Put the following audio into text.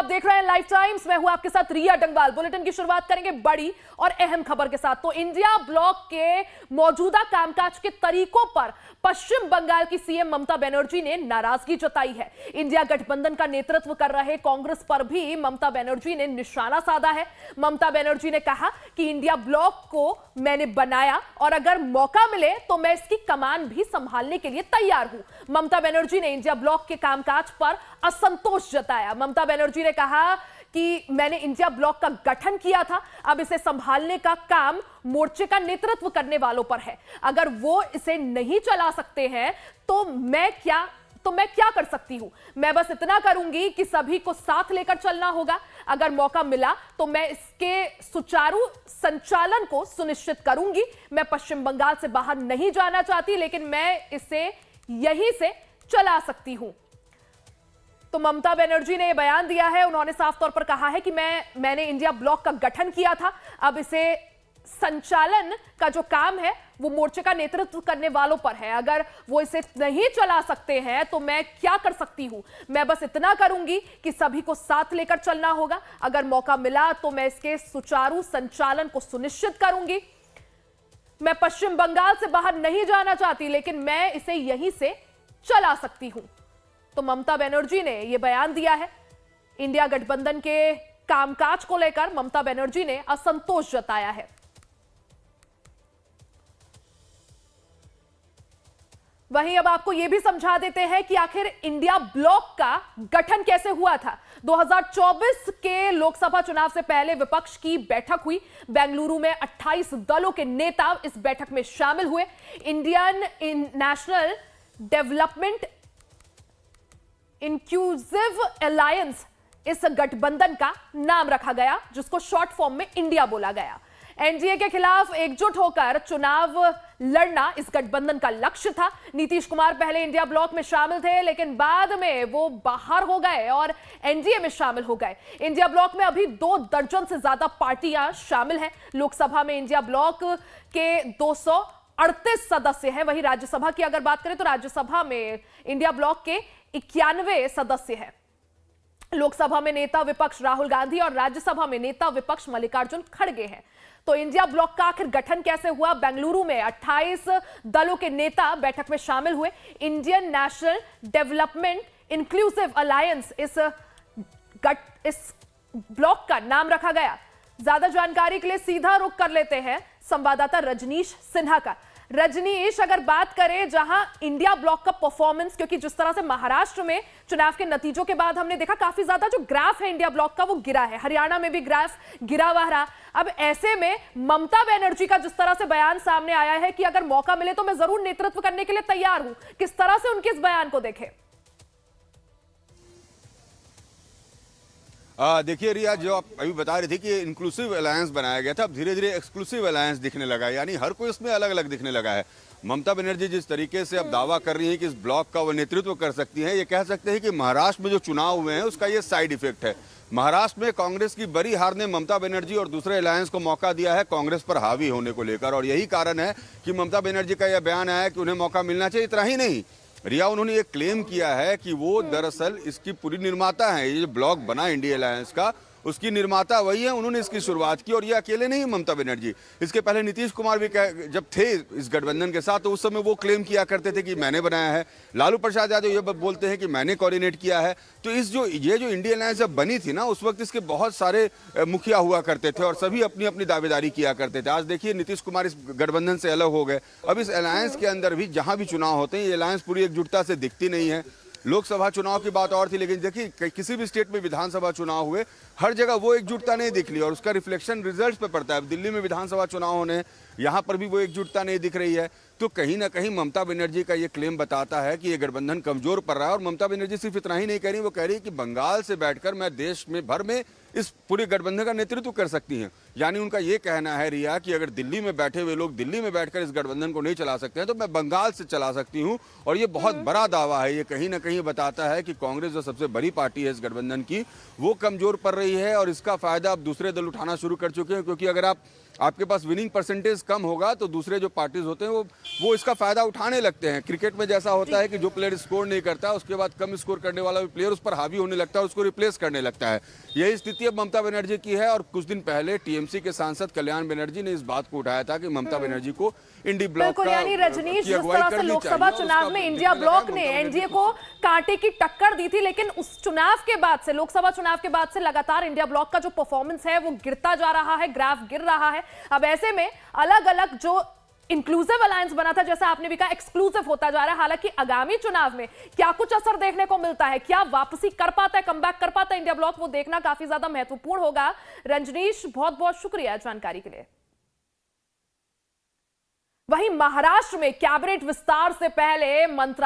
आप देख रहे हैं लाइव टाइम्स। मैं हूं आपके साथ रिया डंगवाल। बुलेटिन की शुरुआत करेंगे बड़ी और अहम खबर के साथ। तो इंडिया ब्लॉक के मौजूदा कामकाज के तरीकों पर पश्चिम बंगाल की सीएम ममता बनर्जी ने नाराजगी जताई है। इंडिया गठबंधन का नेतृत्व कर रहे कांग्रेस पर भी ममता बनर्जी ने निशाना साधा है। ममता बनर्जी ने कहा कि इंडिया ब्लॉक को मैंने बनाया और अगर मौका मिले तो मैं इसकी कमान भी संभालने के लिए तैयार हूं। ममता बनर्जी ने इंडिया ब्लॉक के कामकाज पर असंतोष जताया। ममता बनर्जी ने कहा कि मैंने इंडिया ब्लॉक का गठन किया था, अब इसे संभालने का काम मोर्चे का नेतृत्व करने वालों पर है। अगर वो इसे नहीं चला सकते हैं तो मैं क्या कर सकती हूं। मैं बस इतना करूंगी कि सभी को साथ लेकर चलना होगा। अगर मौका मिला तो मैं इसके सुचारू संचालन को सुनिश्चित करूंगी। मैं पश्चिम बंगाल से बाहर नहीं जाना चाहती, लेकिन मैं इसे यहीं से चला सकती हूं। तो ममता बनर्जी ने यह बयान दिया है। उन्होंने साफ तौर पर कहा है कि मैंने इंडिया ब्लॉक का गठन किया था, अब इसे संचालन का जो काम है वो मोर्चे का नेतृत्व करने वालों पर है। अगर वो इसे नहीं चला सकते हैं तो मैं क्या कर सकती हूं। मैं बस इतना करूंगी कि सभी को साथ लेकर चलना होगा। अगर मौका मिला तो मैं इसके सुचारू संचालन को सुनिश्चित करूंगी। मैं पश्चिम बंगाल से बाहर नहीं जाना चाहती, लेकिन मैं इसे यहीं से चला सकती हूं। तो ममता बनर्जी ने यह बयान दिया है। इंडिया गठबंधन के कामकाज को लेकर ममता बनर्जी ने असंतोष जताया है। वहीं अब आपको यह भी समझा देते हैं कि आखिर इंडिया ब्लॉक का गठन कैसे हुआ था। 2024 के लोकसभा चुनाव से पहले विपक्ष की बैठक हुई। बेंगलुरु में 28 दलों के नेता इस बैठक में शामिल हुए। Indian national development inclusive alliance इस गठबंधन का नाम रखा गया, जिसको शॉर्ट फॉर्म में इंडिया बोला गया। एनडीए के खिलाफ एकजुट होकर चुनाव लड़ना इस गठबंधन का लक्ष्य था। नीतीश कुमार पहले इंडिया ब्लॉक में शामिल थे, लेकिन बाद में वो बाहर हो गए और एनडीए में शामिल हो गए। इंडिया ब्लॉक में अभी 2 दर्जन से ज्यादा पार्टियां शामिल हैं। लोकसभा में इंडिया ब्लॉक के 238 सदस्य हैं। वहीं राज्यसभा की अगर बात करें तो राज्यसभा में इंडिया ब्लॉक के 91 सदस्य हैं। लोकसभा में नेता विपक्ष राहुल गांधी और राज्यसभा में नेता विपक्ष मल्लिकार्जुन खड़गे हैं। तो इंडिया ब्लॉक का आखिर गठन कैसे हुआ। बेंगलुरु में 28 दलों के नेता बैठक में शामिल हुए। Indian national development inclusive alliance इस ब्लॉक का नाम रखा गया। ज्यादा जानकारी के लिए सीधा रुख कर लेते हैं संवाददाता रजनीश सिन्हा का। रजनीश, अगर बात करें जहां इंडिया ब्लॉक का परफॉर्मेंस, क्योंकि जिस तरह से महाराष्ट्र में चुनाव के नतीजों के बाद हमने देखा काफी ज्यादा जो ग्राफ है इंडिया ब्लॉक का वो गिरा है, हरियाणा में भी ग्राफ गिरा हुआ रहा। अब ऐसे में ममता बनर्जी का जिस तरह से बयान सामने आया है कि अगर मौका मिले तो मैं जरूर नेतृत्व करने के लिए तैयार हूं, किस तरह से उनके इस बयान को देखें? देखिए रिया, जो आप अभी बता रही थी कि इंक्लूसिव अलायंस बनाया गया था, अब धीरे धीरे एक्सक्लूसिव अलायंस दिखने लगा है, यानी हर कोई इसमें अलग अलग दिखने लगा है। ममता बनर्जी जिस तरीके से अब दावा कर रही है कि इस ब्लॉक का वो नेतृत्व कर सकती है, ये कह सकते हैं कि महाराष्ट्र में जो चुनाव हुए हैं उसका ये साइड इफेक्ट है। महाराष्ट्र में कांग्रेस की बड़ी हार ने ममता बनर्जी और दूसरे अलायंस को मौका दिया है कांग्रेस पर हावी होने को लेकर, और यही कारण है कि ममता बनर्जी का यह बयान आया कि उन्हें मौका मिलना चाहिए। इतना ही नहीं, रिया, उन्होंने ये क्लेम किया है कि वो दरअसल इसकी पूरी निर्माता हैं। ये जो ब्लॉक बना इंडिया अलायंस का, उसकी निर्माता वही है, उन्होंने इसकी शुरुआत की। और ये अकेले नहीं ममता बनर्जी, इसके पहले नीतीश कुमार भी जब थे इस गठबंधन के साथ तो उस समय वो क्लेम किया करते थे कि मैंने बनाया है। लालू प्रसाद यादव ये बोलते हैं कि मैंने कोऑर्डिनेट किया है। तो ये जो इंडिया अलायंस जब बनी थी ना, उस वक्त इसके बहुत सारे मुखिया हुआ करते थे और सभी अपनी अपनी दावेदारी किया करते थे। आज देखिए नीतीश कुमार इस गठबंधन से अलग हो गए। अब इस अलायंस के अंदर भी जहां भी चुनाव होते हैं ये अलायंस पूरी एकजुटता से दिखती नहीं है। लोकसभा चुनाव की बात और थी, लेकिन देखिए किसी भी स्टेट में विधानसभा चुनाव हुए, हर जगह वो एकजुटता नहीं दिख रही और उसका रिफ्लेक्शन रिजल्ट्स पे पड़ता है। दिल्ली में विधानसभा चुनाव होने, यहाँ पर भी वो एकजुटता नहीं दिख रही है। तो कहीं ना कहीं ममता बनर्जी का ये क्लेम बताता है कि ये गठबंधन कमजोर पड़ रहा है। और ममता बनर्जी सिर्फ इतना ही नहीं कह रही, वो कह रही है कि बंगाल से बैठकर मैं देश में भर में इस पूरे गठबंधन का नेतृत्व कर सकती हैं। यानी उनका ये कहना है रिया कि अगर दिल्ली में बैठे हुए लोग दिल्ली में बैठकर इस गठबंधन को नहीं चला सकते हैं तो मैं बंगाल से चला सकती हूं। और ये बहुत बड़ा दावा है। ये कहीं ना कहीं बताता है कि कांग्रेस जो सबसे बड़ी पार्टी है इस गठबंधन की, वो कमजोर पड़ रही है और इसका फायदा अब दूसरे दल उठाना शुरू कर चुके हैं। क्योंकि अगर आपके पास विनिंग परसेंटेज कम होगा तो दूसरे जो पार्टीज होते हैं वो इसका फायदा उठाने लगते हैं। क्रिकेट में जैसा होता है कि जो प्लेयर स्कोर नहीं करता उसके बाद कम स्कोर करने वाला प्लेयर उस पर हावी होने लगता है, उसको रिप्लेस करने लगता है। यही स्थिति अब ममता बनर्जी की है। और कुछ दिन पहले टीएमसी के सांसद कल्याण बनर्जी ने इस बात को उठाया था कि ममता बनर्जी को इंडी ब्लॉक बिल्कुल, यानी रजनीश, जिस तरह से लोकसभा चुनाव में इंडिया ब्लॉक ने एनडीए को कांटे की टक्कर दी थी, लेकिन उस चुनाव के बाद से, लोकसभा चुनाव के बाद से लगातार इंडिया ब्लॉक का जो परफॉर्मेंस है वो गिरता जा रहा है, ग्राफ गिर रहा है। अब ऐसे में अलग अलग जो इंक्लूसिव अलायंस बना था, जैसा आपने भी कहा, एक्सक्लूसिव होता जा रहा है। हालांकि आगामी चुनाव में क्या कुछ असर देखने को मिलता है, क्या वापसी कर पाता है, कमबैक कर पाता है इंडिया ब्लॉक, वो देखना काफी ज्यादा महत्वपूर्ण होगा। रजनीश, बहुत बहुत शुक्रिया जानकारी के लिए। वहीं महाराष्ट्र में कैबिनेट विस्तार से पहले मंत्रालय